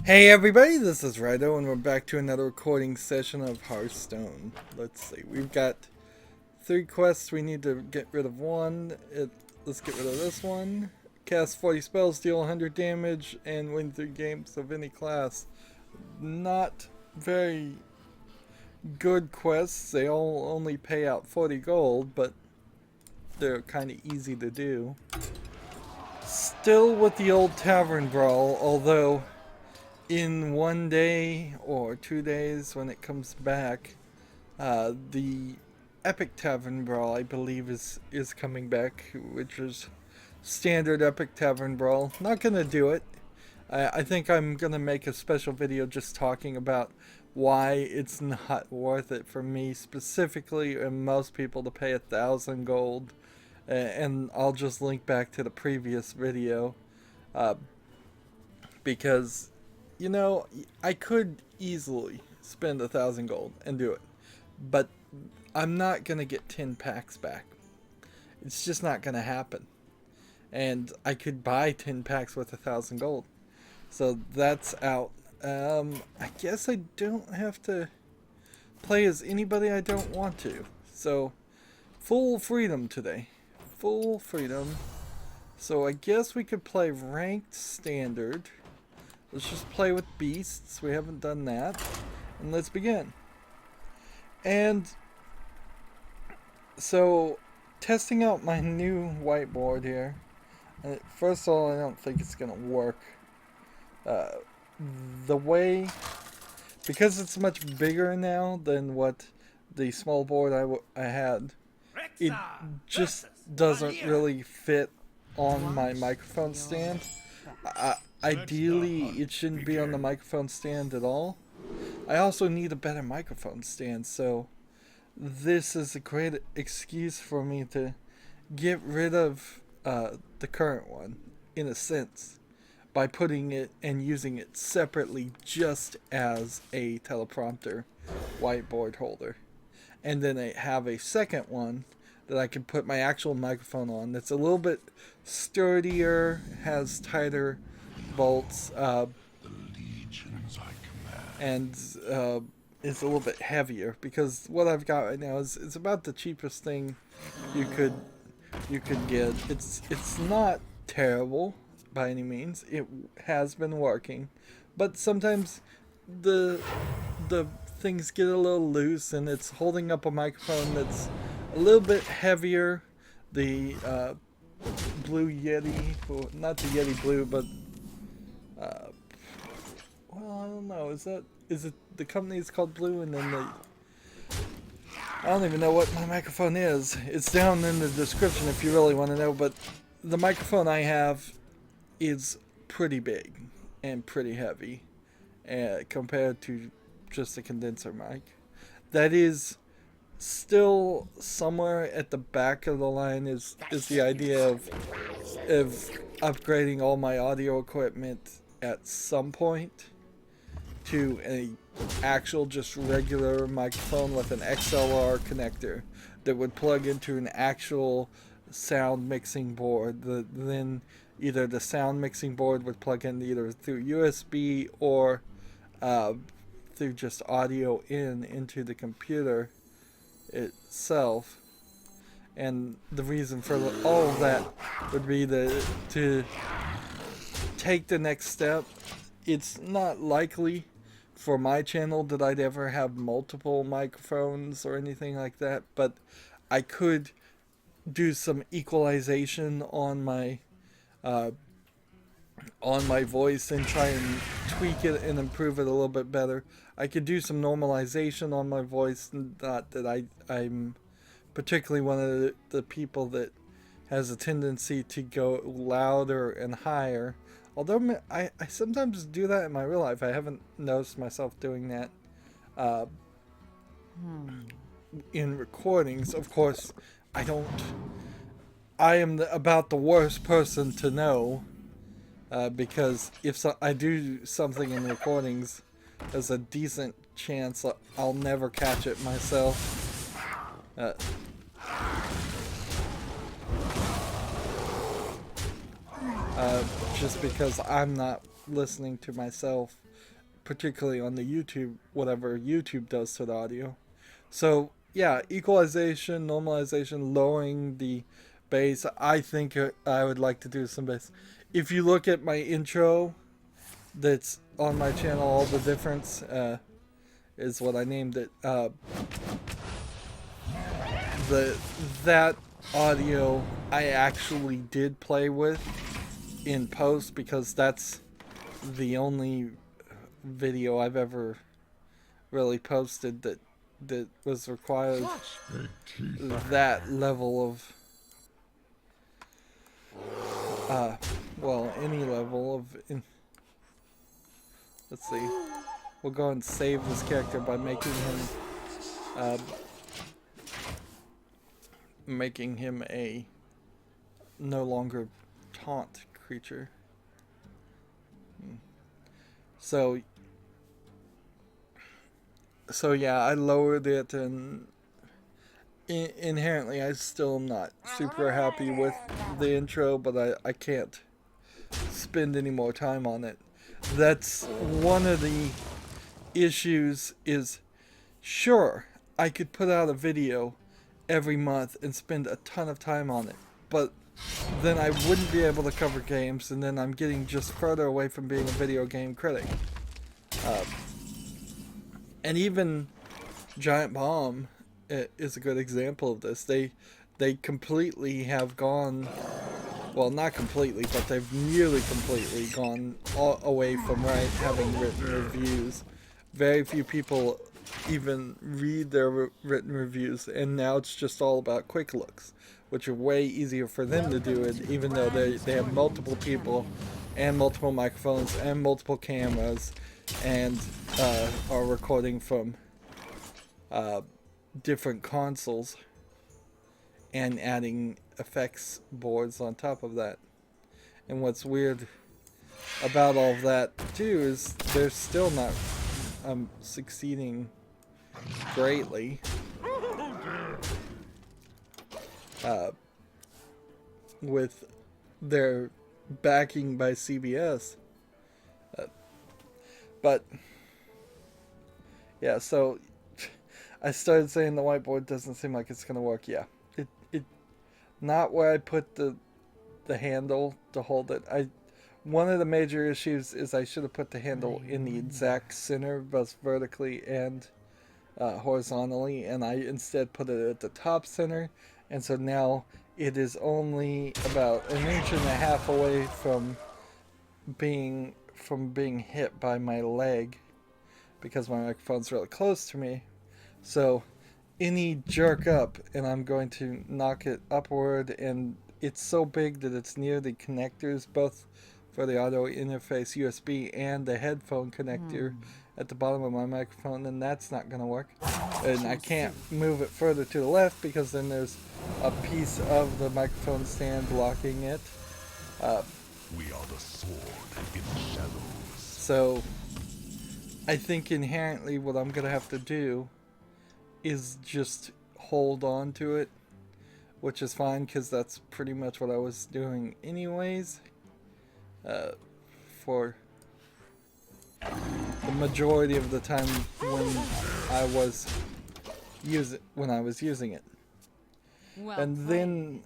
Hey everybody, this is Rydo and we're back to another recording session of Hearthstone. Let's see, we've got 3 quests, we need to get rid of one. Let's get rid of this one. Cast 40 spells, deal 100 damage, and win 3 games of any class. Not very good quests, they all only pay out 40 gold, but they're kind of easy to do. Still with the old Tavern Brawl, although in 1 day or 2 days when it comes back, the Epic Tavern Brawl, I believe, is coming back, which is standard Epic Tavern Brawl. Not gonna do it. I think I'm gonna make a special video just talking about why it's not worth it for me specifically and most people to pay 1,000 gold. And I'll just link back to the previous video, because you know, I could easily spend 1,000 gold and do it, but I'm not gonna get 10 packs back. It's just not gonna happen. And I could buy 10 packs with 1,000 gold, so that's out. I guess I don't have to play as anybody I don't want to. So full freedom today, full freedom. So I guess we could play ranked standard. Let's just play with beasts. We haven't done that. And let's begin. And so, testing out my new whiteboard here. First of all, I don't think it's going to work. The way, because it's much bigger now than what the small board I had, it just doesn't really fit on my microphone stand. Ideally, it shouldn't be on the microphone stand at all. I also need a better microphone stand, so this is a great excuse for me to get rid of the current one, in a sense, by putting it and using it separately just as a teleprompter whiteboard holder. And then I have a second one that I can put my actual microphone on that's a little bit sturdier, has tighter bolts, and is a little bit heavier, because what I've got right now is about the cheapest thing you could get. It's not terrible by any means. It has been working, but sometimes the things get a little loose and it's holding up a microphone that's a little bit heavier. The Blue Yeti, well, not the Yeti Blue, but well, I don't know. Is it the company is called Blue, and then I don't even know what my microphone is. It's down in the description if you really want to know. But the microphone I have is pretty big and pretty heavy, compared to just a condenser mic. That is still somewhere at the back of the line is the idea of upgrading all my audio equipment at some point to an actual just regular microphone with an XLR connector that would plug into an actual sound mixing board. Then either the sound mixing board would plug in either through USB or through just audio into the computer itself. And the reason for all of that would be to take the next step. It's not likely for my channel that I'd ever have multiple microphones or anything like that, but I could do some equalization on my voice and try and tweak it and improve it a little bit better. I could do some normalization on my voice. Not that I'm particularly one of the people that has a tendency to go louder and higher. Although I sometimes do that in my real life. I haven't noticed myself doing that in recordings. Of course, I am about the worst person to know, because if I do something in recordings, there's a decent chance I'll never catch it myself. Just because I'm not listening to myself particularly on the YouTube, whatever YouTube does to the audio. So yeah, equalization, normalization, lowering the bass. I think I would like to do some bass. If you look at my intro that's on my channel, all the difference is what I named it. That audio I actually did play with in post, because that's the only video I've ever really posted that was required that level of well, any level of let's see, we'll go and save this character by making him a no longer taunt creature. So yeah, I lowered it, and inherently I still am not super happy with the intro, but I can't spend any more time on it. That's one of the issues. Is sure, I could put out a video every month and spend a ton of time on it, but then I wouldn't be able to cover games, and then I'm getting just further away from being a video game critic. And even Giant Bomb is a good example of this. They completely have gone, well, not completely, but they've nearly completely gone away from having written reviews. Very few people even read their written reviews, and now it's just all about quick looks, which are way easier for them to do it, even though they have multiple people and multiple microphones and multiple cameras, and are recording from different consoles and adding effects boards on top of that. And what's weird about all of that too is they're still not succeeding greatly with their backing by CBS. But yeah, so I started saying the whiteboard doesn't seem like it's gonna work. Yeah, it not where I put the handle to hold it. One of the major issues is I should have put the handle in the exact center, both vertically and horizontally, and I instead put it at the top center, and so now it is only about 1.5 inches away from being hit by my leg, because my microphone's really close to me. So any jerk up and I'm going to knock it upward, and it's so big that it's near the connectors, both for the audio interface USB and the headphone connector at the bottom of my microphone, and that's not going to work. And I can't move it further to the left, because then there's a piece of the microphone stand blocking it. We are the sword in the shadows. So I think inherently what I'm going to have to do is just hold on to it, which is fine, because that's pretty much what I was doing anyways, for the majority of the time when I was using it. Well, And then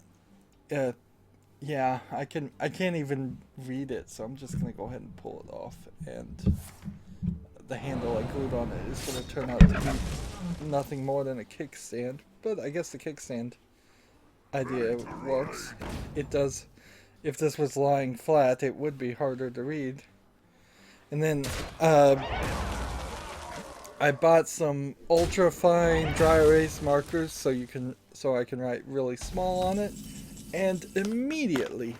yeah, I can't even read it, so I'm just gonna go ahead and pull it off, and the handle I glued on it is gonna turn out to be nothing more than a kickstand. But I guess the kickstand idea works. It does. If this was lying flat, it would be harder to read. And then I bought some ultra fine dry erase markers so I can write really small on it. And immediately,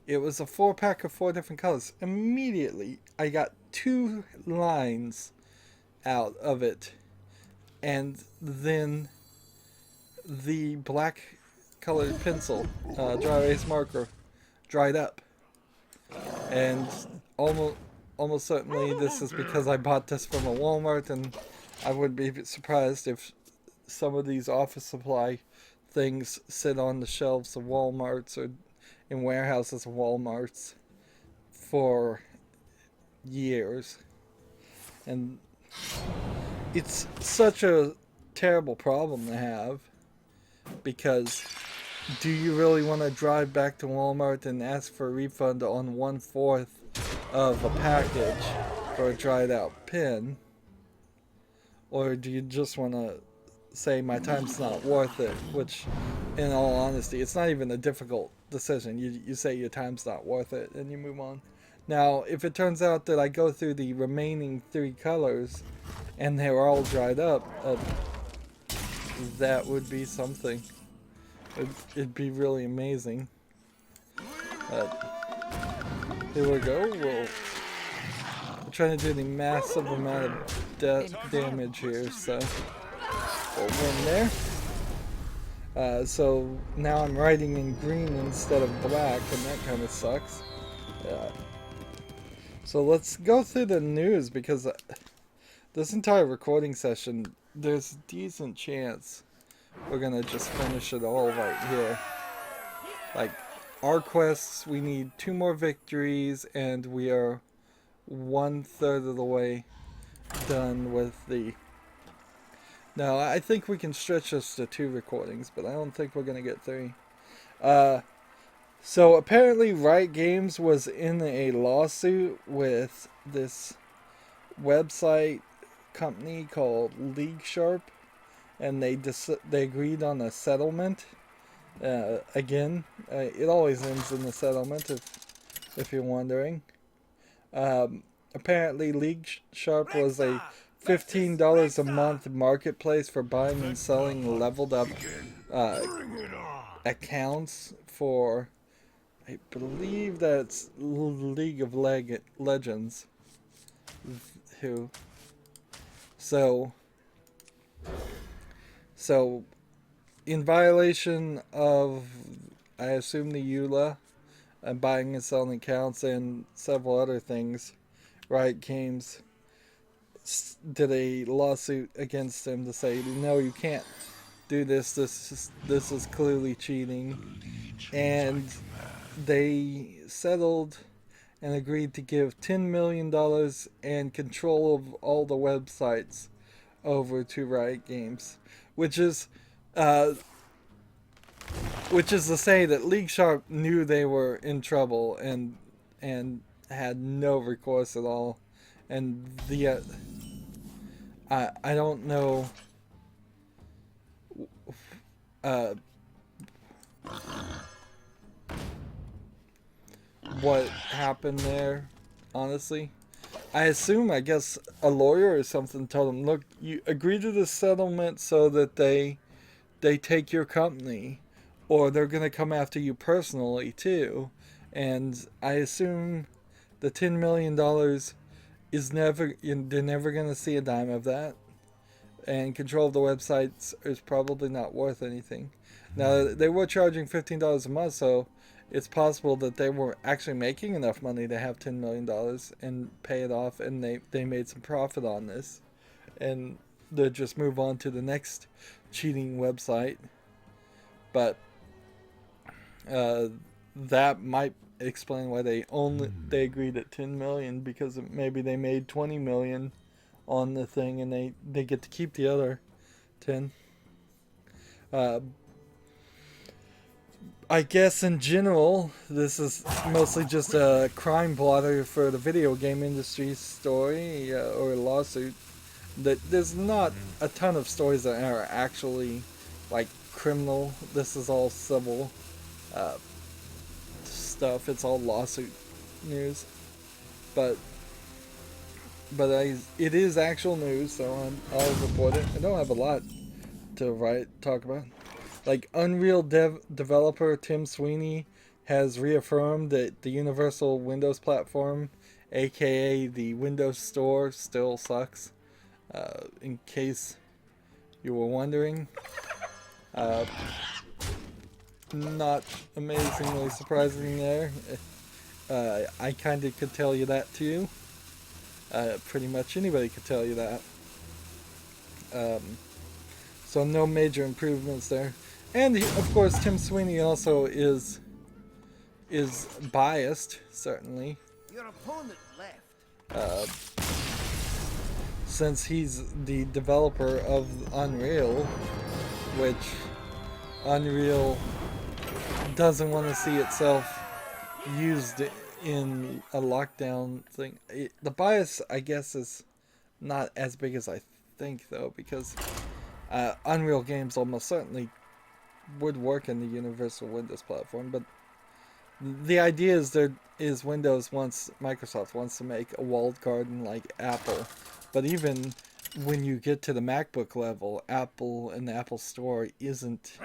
it was a 4-pack of 4 different colors. Immediately, I got 2 lines out of it, and then the black colored pencil, dry erase marker, dried up. And almost certainly this is because I bought this from a Walmart, and I wouldn't be surprised if some of these office supply things sit on the shelves of Walmarts or in warehouses of Walmarts for years. And it's such a terrible problem to have, because do you really want to drive back to Walmart and ask for a refund on 1/4 of a package for a dried out pin? Or do you just want to say my time's not worth it? Which, in all honesty, it's not even a difficult decision. You say your time's not worth it and you move on. Now, if it turns out that I go through the remaining 3 colors and they're all dried up, that would be something. It'd be really amazing. Here we go. We're trying to do the massive amount of damage here, so we'll win there. So now I'm writing in green instead of black, and that kind of sucks. So let's go through the news, because this entire recording session, there's a decent chance we're gonna just finish it all right here. Like, our quests, we need 2 more victories, and we are 1/3 of the way done with the... Now, I think we can stretch this to 2 recordings, but I don't think we're gonna get 3. So apparently Riot Games was in a lawsuit with this website company called League Sharp, and they agreed on a settlement. Again, it always ends in the settlement, if you're wondering. Apparently League Sharp was a $15 a month marketplace for buying and selling leveled up accounts for, I believe that's League of Legends. So in violation of, I assume, the EULA, and buying and selling accounts and several other things, Riot Games did a lawsuit against them to say, no, you can't do this. This is clearly cheating. And they settled and agreed to give $10 million and control of all the websites over to Riot Games, which is to say that League Sharp knew they were in trouble and had no recourse at all. And the I don't know what happened there, honestly. I guess a lawyer or something told them, look, you agree to this settlement so that they take your company, or they're going to come after you personally too. And I assume the $10 million is they're never going to see a dime of that. And control of the websites is probably not worth anything. Now, they were charging $15 a month, so it's possible that they were actually making enough money to have $10 million and pay it off, and they made some profit on this. And they'll just move on to the next cheating website. But that might explain why they agreed at 10 million, because maybe they made 20 million on the thing and they get to keep the other 10. I guess in general, this is mostly just a crime blotter for the video game industry story, or a lawsuit. That there's not a ton of stories that are actually like criminal. This is all civil stuff. It's all lawsuit news, but it is actual news, so I'll report it. I don't have a lot to talk about. Like, Unreal developer Tim Sweeney has reaffirmed that the Universal Windows platform, aka the Windows Store, still sucks. In case you were wondering. Not amazingly surprising there. I kind of could tell you that too. Pretty much anybody could tell you that. So no major improvements there. And of course, Tim Sweeney also is biased, certainly. Your opponent left. since he's the developer of Unreal, which Unreal doesn't want to see itself used in a lockdown thing. The bias, I guess, is not as big as I think, though, because Unreal games almost certainly would work in the Universal Windows platform, but the idea is Microsoft wants to make a walled garden like Apple, but even when you get to the MacBook level, Apple and the Apple Store isn't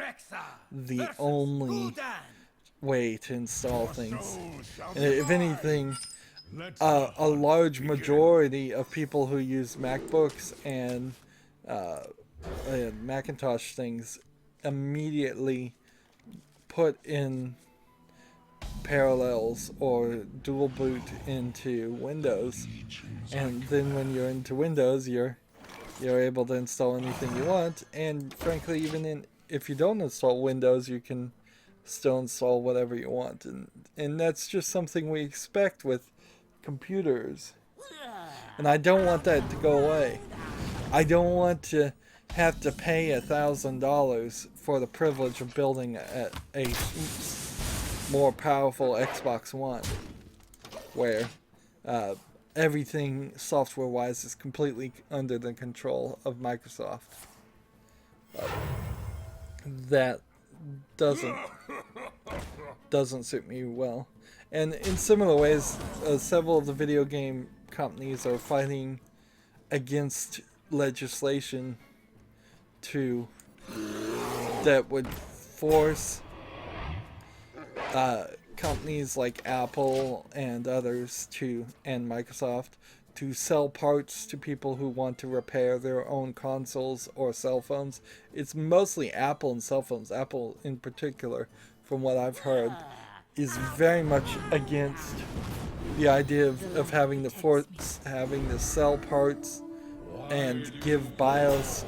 the only way to install things. If anything, a large majority of people who use MacBooks and Macintosh things immediately put in Parallels or dual boot into Windows, and then when you're into Windows, you're able to install anything you want. And frankly, even if you don't install Windows, you can still install whatever you want, and that's just something we expect with computers, and I don't want that to go away. I don't want to have to pay $1,000 for the privilege of building a more powerful Xbox One, where everything software-wise is completely under the control of Microsoft. That doesn't suit me well. And in similar ways, several of the video game companies are fighting against legislation that would force companies like Apple and others and Microsoft to sell parts to people who want to repair their own consoles or cell phones. It's mostly Apple and cell phones. Apple in particular, from what I've heard, is very much against the idea of having to sell parts and give BIOS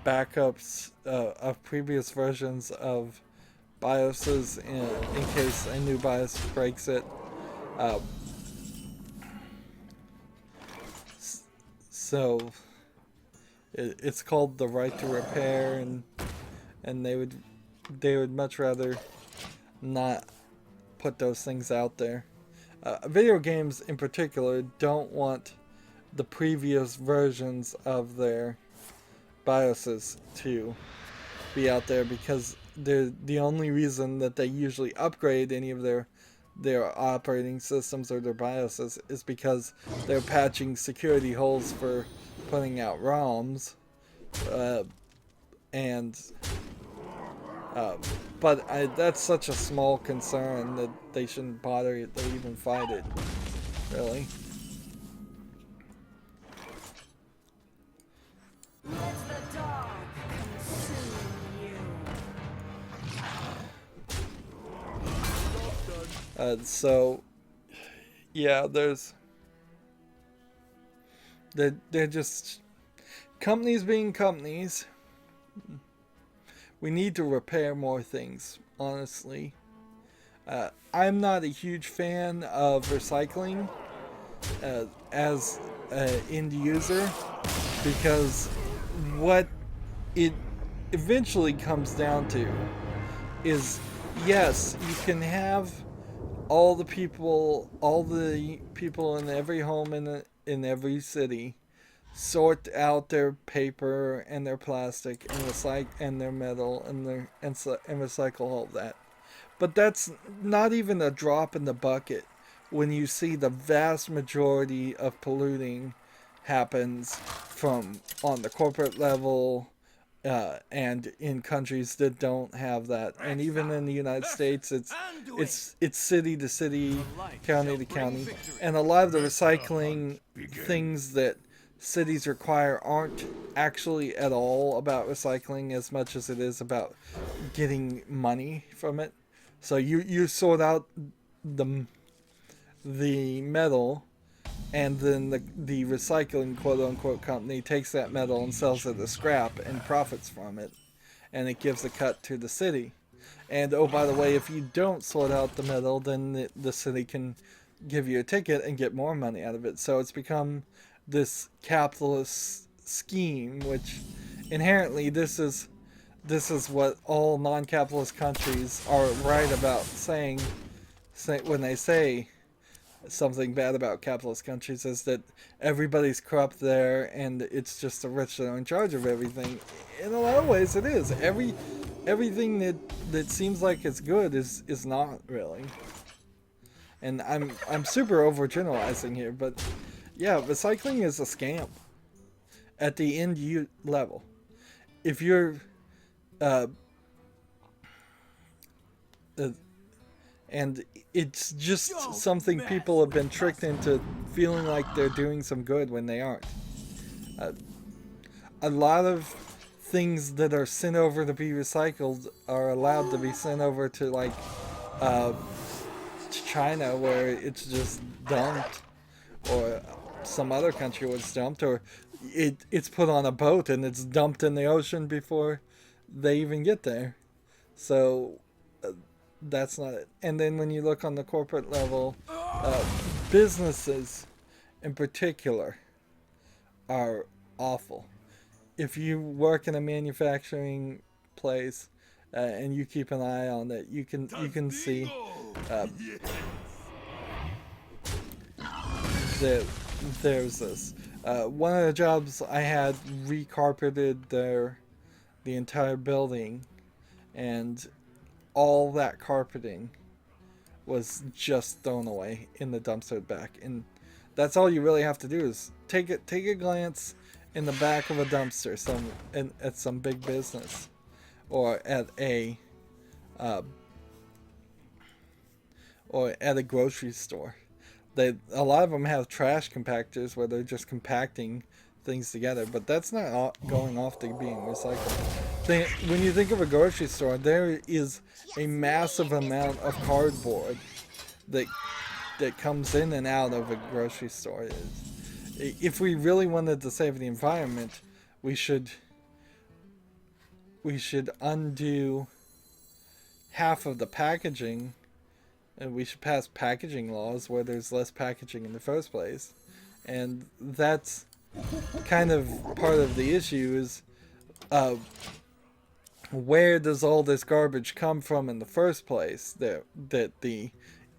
backups of previous versions of BIOSes in case a new BIOS breaks it. So it's called the right to repair, and they would much rather not put those things out there. Video games in particular don't want the previous versions of their BIOSes to be out there, because the only reason that they usually upgrade any of their operating systems or their BIOSes is because they're patching security holes for putting out ROMs, but that's such a small concern that they shouldn't bother to even fight it, really. Let the dark consume you. So, yeah, they're just companies being companies. We need to repair more things, honestly. I'm not a huge fan of recycling as an end user, because what it eventually comes down to is, yes, you can have all the people in every home in every city sort out their paper and their plastic and recycle and their metal and recycle all of that. But that's not even a drop in the bucket when you see the vast majority of polluting happens on the corporate level, and in countries that don't have that. And even in the United States, it's city to city, county to county, and a lot of the recycling things that cities require aren't actually at all about recycling as much as it is about getting money from it. So you sort out the metal, and then the recycling quote-unquote company takes that metal and sells it as scrap and profits from it, and it gives a cut to the city. And oh, by the way, if you don't sort out the metal, then the city can give you a ticket and get more money out of it. So it's become this capitalist scheme, which inherently this is what all non-capitalist countries are right about saying when they say something bad about capitalist countries, is that everybody's corrupt there and it's just the rich that are in charge of everything. In a lot of ways it is. Everything that seems like it's good is not really. And I'm super overgeneralizing here, but yeah, recycling is a scam at the end level. If you're and it's just something people have been tricked into feeling like they're doing some good when they aren't. A lot of things that are sent over to be recycled are allowed to be sent over to like China, where it's just dumped, or some other country where it's dumped, or it's put on a boat and it's dumped in the ocean before they even get there. So that's not it. And then when you look on the corporate level, businesses in particular are awful. If you work in a manufacturing place and you keep an eye on it, you can see that there's this. One of the jobs I had recarpeted the entire building, and all that carpeting was just thrown away in the dumpster back. And that's all you really have to do is take a glance in the back of a dumpster at some big business, or at a grocery store. A lot of them have trash compactors where they're just compacting things together, but that's not going off to being recycled. When you think of a grocery store, there is a massive amount of cardboard that comes in and out of a grocery store. If we really wanted to save the environment, we should undo half of the packaging, and we should pass packaging laws where there's less packaging in the first place. And that's kind of part of the issue, is where does all this garbage come from in the first place that the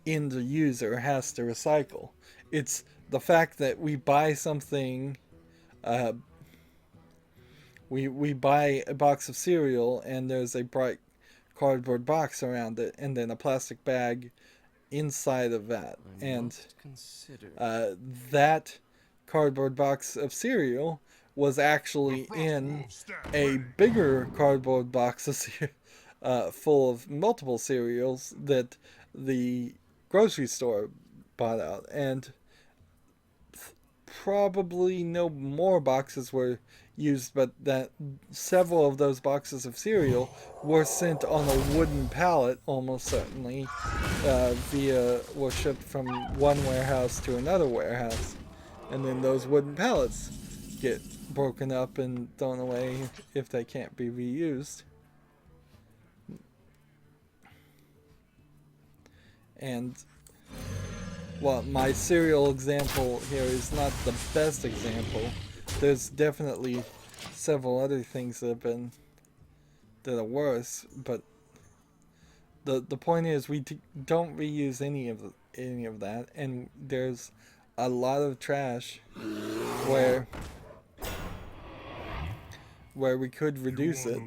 end user has to recycle? It's the fact that we buy something, we buy a box of cereal and there's a bright cardboard box around it and then a plastic bag inside of that. And that cardboard box of cereal was actually in a bigger cardboard box of full of multiple cereals that the grocery store bought out, and probably no more boxes were used, but that several of those boxes of cereal were sent on a wooden pallet, almost certainly, were shipped from one warehouse to another warehouse, and then those wooden pallets get broken up and thrown away if they can't be reused. And well, my cereal example here is not the best example. There's definitely several other things that are worse, but the point is we don't reuse any of that, and there's a lot of trash where we could reduce it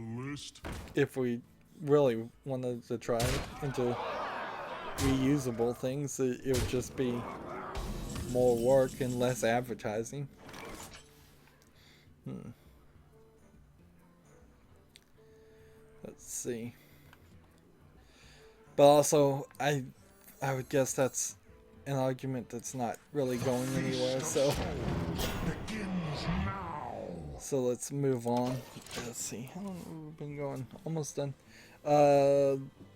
if we really wanted to try into reusable things. It would just be more work and less advertising. Let's see. But also, I would guess that's an argument that's not really going anywhere, so let's move on. Let's see, how long have we been going? Almost done.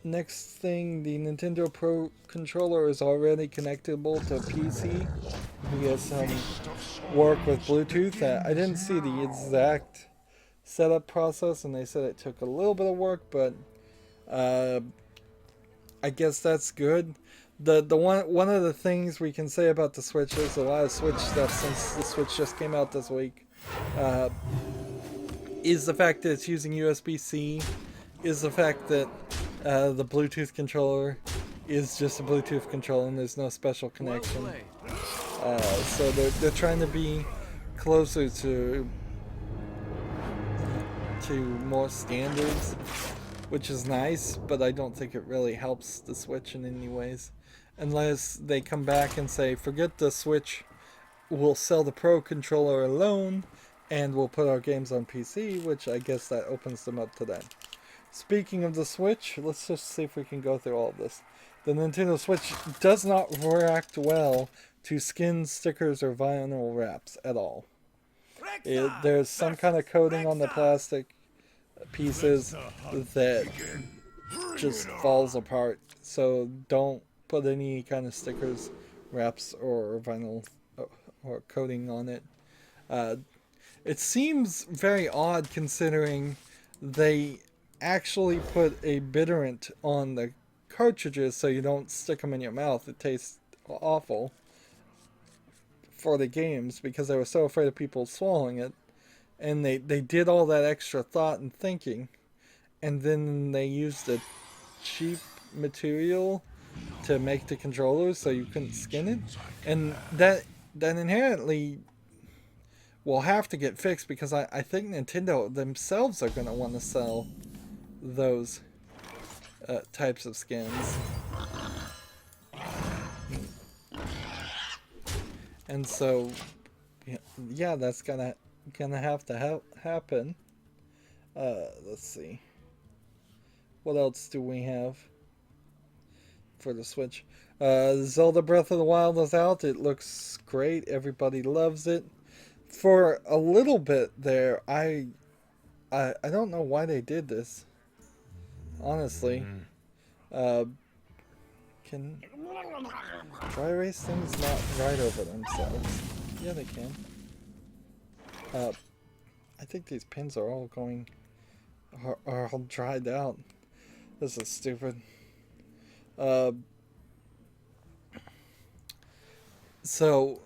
Next thing, the Nintendo Pro controller is already connectable to PC. We have some work with Bluetooth. I didn't see the exact setup process, and they said it took a little bit of work, but I guess that's good. The one of the things we can say about the Switch, there's a lot of Switch stuff since the Switch just came out this week, is the fact that it's using USB-C, is the fact that the Bluetooth controller is just a Bluetooth controller and there's no special connection. So they're trying to be closer to more standards, which is nice, but I don't think it really helps the Switch in any ways. Unless they come back and say, forget the Switch, we'll sell the Pro controller alone, and we'll put our games on PC, which I guess that opens them up to that. Speaking of the Switch, let's just see if we can go through all of this. The Nintendo Switch does not react well to skins, stickers, or vinyl wraps at all. There's some kind of coating on the plastic pieces that just falls apart. So don't put any kind of stickers, wraps, or vinyl or coating on it. It seems very odd considering they actually put a bitterant on the cartridges so you don't stick them in your mouth. It tastes awful for the games because they were so afraid of people swallowing it, and they did all that extra thought and thinking, and then they used a cheap material to make the controllers so you couldn't skin it, and that inherently will have to get fixed because I think Nintendo themselves are going to want to sell those types of skins. And so, yeah, that's gonna have to happen. Let's see. What else do we have for the Switch? Zelda Breath of the Wild is out. It looks great. Everybody loves it. For a little bit there, I don't know why they did this. Honestly, can dry erase things not right over themselves? Yeah, they can. I think these pins are all are all dried out. This is stupid. So,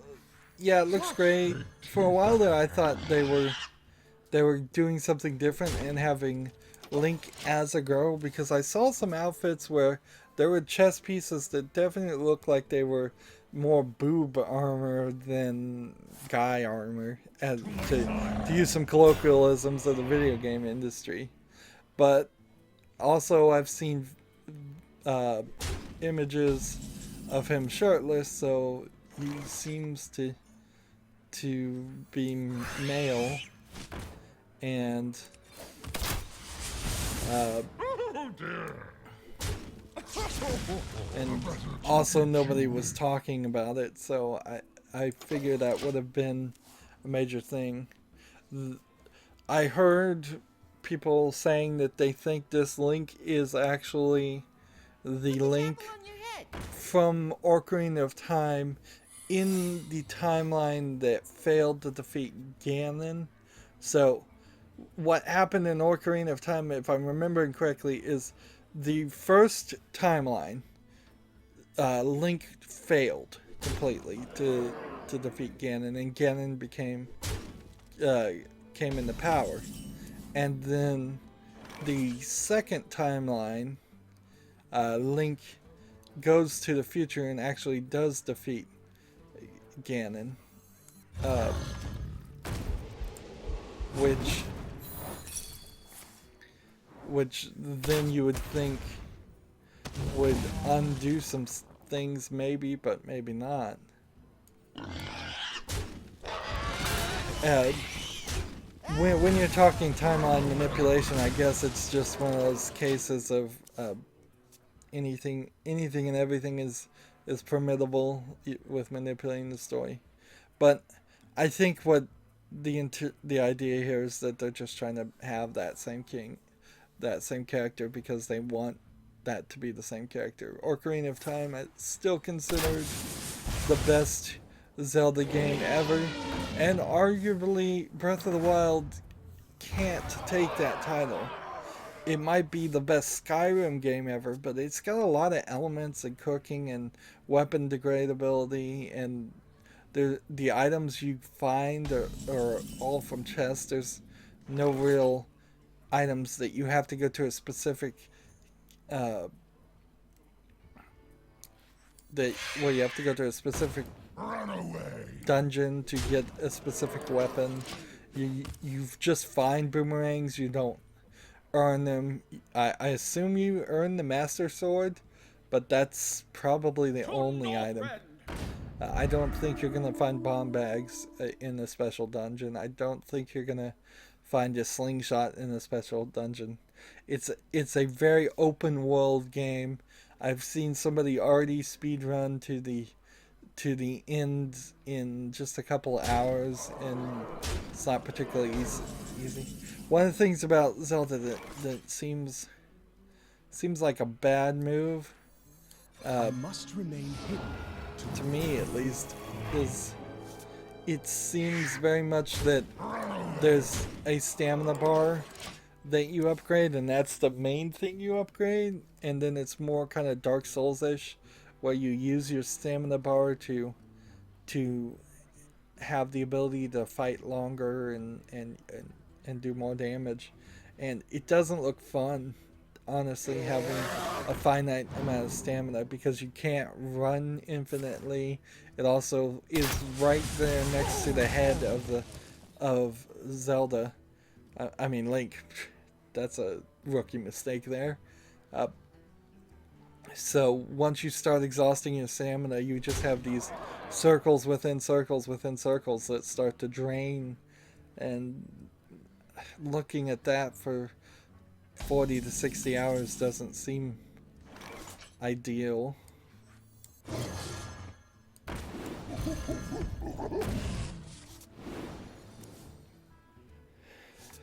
yeah, it looks great. For a while there, I thought they were doing something different and having Link as a girl, because I saw some outfits where there were chest pieces that definitely looked like they were more boob armor than guy armor, to use some colloquialisms of the video game industry. But also I've seen images of him shirtless, so he seems to be male, and and also nobody was talking about it, so I figured that would have been a major thing. I heard people saying that they think this Link is actually the Link from Ocarina of Time in the timeline that failed to defeat Ganon. So what happened in Ocarina of Time, if I'm remembering correctly, is the first timeline, Link failed completely to defeat Ganon, and Ganon came into power. And then the second timeline, Link goes to the future and actually does defeat Ganon, which then you would think would undo some things, maybe, but maybe not. When you're talking timeline manipulation, I guess it's just one of those cases of anything and everything is permissible with manipulating the story. But I think what the idea here is that they're just trying to have that same character because they want that to be the same character. Ocarina of Time is still considered the best Zelda game ever, and arguably Breath of the Wild can't take that title. it might be the best Skyrim game ever, but it's got a lot of elements and cooking and weapon degradability, and the items you find are all from chests. There's no real items that you have to go to a specific uh, where you have to go to a specific Run away. dungeon to get a specific weapon. You just find boomerangs. You don't earn them. I assume you earn the Master Sword, but that's probably the only item. I don't think you're gonna find bomb bags in a special dungeon. I don't think you're gonna find a slingshot in a special dungeon. It's a very open world game. I've seen somebody already speedrun to the end in just a couple hours, and it's not particularly easy. One of the things about Zelda that seems like a bad move, I must remain hidden. to me at least, is it seems very much that there's a stamina bar that you upgrade, and that's the main thing you upgrade, and then it's more kind of Dark Souls-ish, where you use your stamina bar to have the ability to fight longer and do more damage. And it doesn't look fun, honestly, having a finite amount of stamina, because you can't run infinitely. It also is right there next to the head of Zelda. I mean, Link. That's a rookie mistake there. So once you start exhausting your stamina, you just have these circles within circles within circles that start to drain. And looking at that for 40 to 60 hours doesn't seem ideal.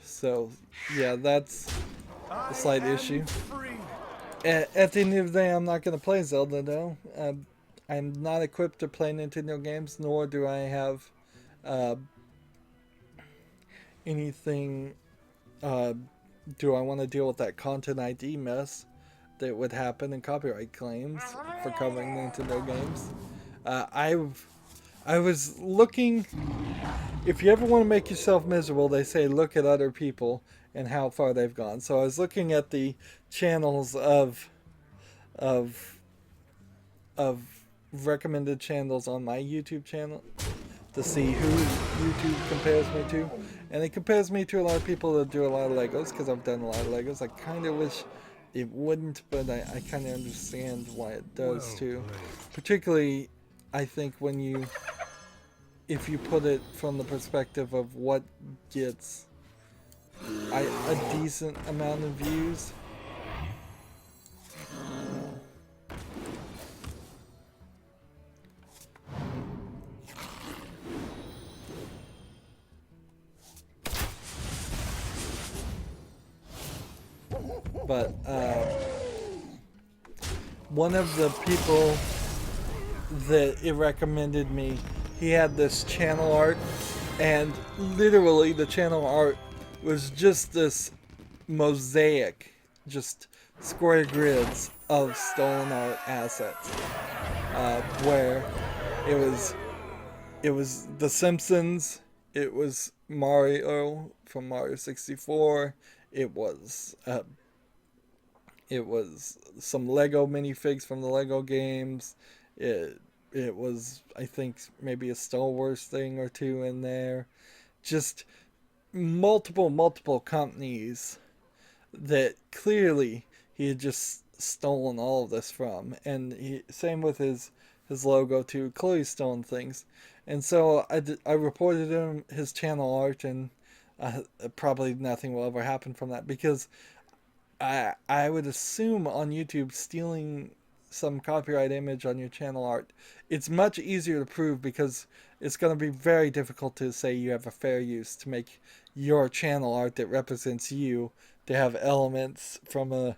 So yeah, that's a slight issue. At the end of the day, I'm not going to play Zelda though. I'm not equipped to play Nintendo games, nor do I have anything. Do I want to deal with that content ID mess that would happen in copyright claims for covering Nintendo games? I was looking. If you ever want to make yourself miserable, they say look at other people and how far they've gone. So I was looking at the channels of recommended channels on my YouTube channel to see who YouTube compares me to, and it compares me to a lot of people that do a lot of Legos, because I've done a lot of Legos. I kind of wish it wouldn't, but I kind of understand why it does too. Particularly, I think if you put it from the perspective of what gets a decent amount of views. But one of the people that it recommended me, he had this channel art, and literally the channel art was just this mosaic, just square grids of stolen art assets, where it was The Simpsons, it was Mario from Mario 64, it was some Lego minifigs from the Lego games. It was, I think, maybe a Star Wars thing or two in there. Just multiple companies that clearly he had just stolen all of this from. And same with his logo too, clearly stolen things. And so I reported him his channel art, and probably nothing will ever happen from that, because I would assume on YouTube, stealing some copyright image on your channel art, it's much easier to prove, because it's going to be very difficult to say you have a fair use to make your channel art that represents you to have elements from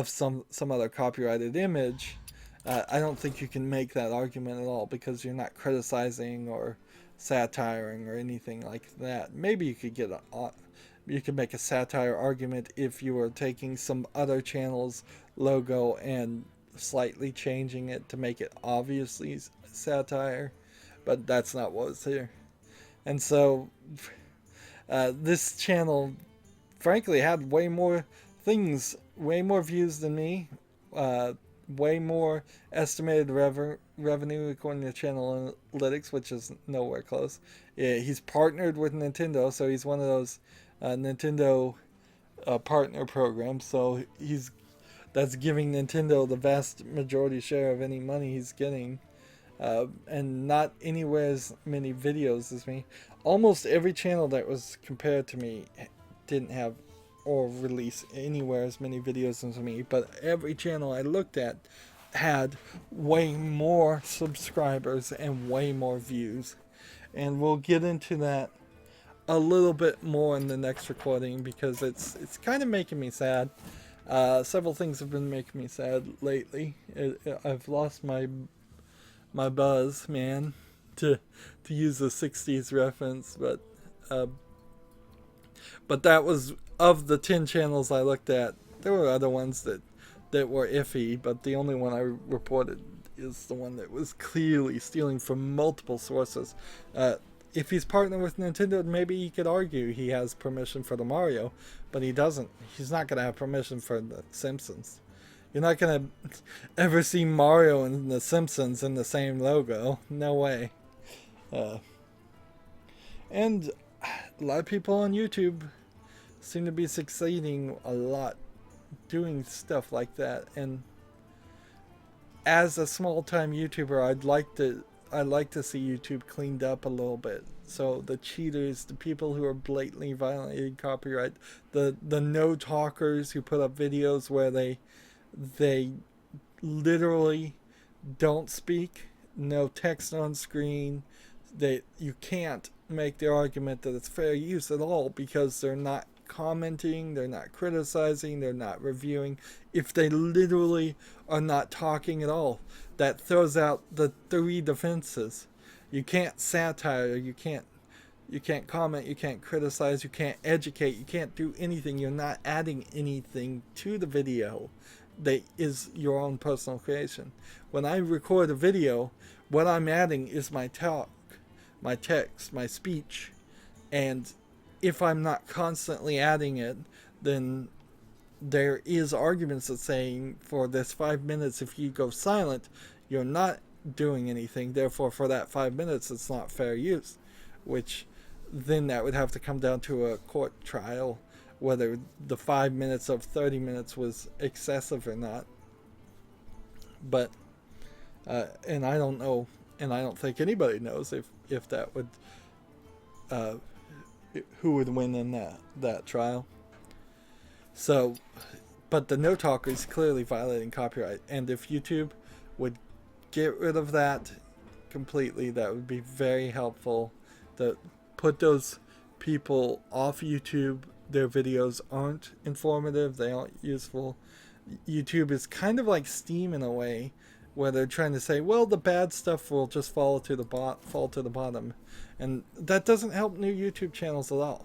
some other copyrighted image. I don't think you can make that argument at all, because you're not criticizing or satiring or anything like that. Maybe you could get you could make a satire argument if you were taking some other channel's logo and slightly changing it to make it obviously satire, but that's not what was here. And so this channel frankly had way more things, way more views than me, way more estimated revenue according to channel analytics, which is nowhere close. Yeah, he's partnered with Nintendo, so he's one of those Nintendo partner programs. So that's giving Nintendo the vast majority share of any money he's getting, and not anywhere as many videos as me. Almost every channel that was compared to me didn't have or release anywhere as many videos as me, but every channel I looked at had way more subscribers and way more views. And we'll get into that a little bit more in the next recording, because it's kind of making me sad. Several things have been making me sad lately. I've lost my buzz, man, to use a 60s reference, but that was, of the 10 channels I looked at, there were other ones that were iffy, but the only one I reported is the one that was clearly stealing from multiple sources. If he's partnered with Nintendo, maybe he could argue he has permission for the Mario, but he doesn't. He's not going to have permission for the Simpsons. You're not going to ever see Mario and the Simpsons in the same logo. No way. And a lot of people on YouTube seem to be succeeding a lot doing stuff like that, and as a small-time YouTuber, I'd like to see YouTube cleaned up a little bit. So the cheaters, the people who are blatantly violating copyright, the no talkers who put up videos where they literally don't speak, no text on screen, you can't make the argument that it's fair use at all because they're not commenting, they're not criticizing, they're not reviewing. If they literally are not talking at all, that throws out the 3 defenses. You can't satire, you can't comment, you can't criticize, you can't educate, you can't do anything. You're not adding anything to the video that is your own personal creation. When I record a video, what I'm adding is my talk, my text, my speech, and if I'm not constantly adding it, then there is arguments that saying for this 5 minutes, if you go silent, you're not doing anything. Therefore, for that 5 minutes, it's not fair use, which then that would have to come down to a court trial, whether the 5 minutes of 30 minutes was excessive or not. But, and I don't know, and I don't think anybody knows if that would, who would win in that trial. So, but the no talker is clearly violating copyright, and if YouTube would get rid of that completely, that would be very helpful. To put those people off YouTube. Their videos aren't informative, they aren't useful. YouTube is kind of like Steam in a way, where they're trying to say, well, the bad stuff will just fall to the bottom, and that doesn't help new YouTube channels at all,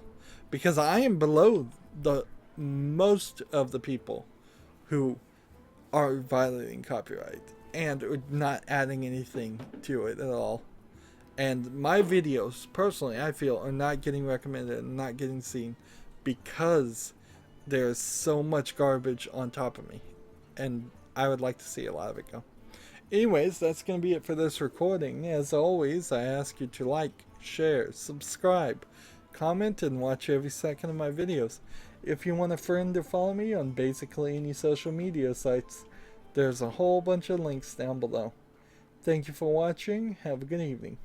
because I am below the most of the people who are violating copyright and are not adding anything to it at all. And my videos, personally, I feel, are not getting recommended and not getting seen because there's so much garbage on top of me, and I would like to see a lot of it go. Anyways, that's going to be it for this recording. As always, I ask you to like, share, subscribe, comment, and watch every second of my videos. If you want a friend to follow me on basically any social media sites, there's a whole bunch of links down below. Thank you for watching. Have a good evening.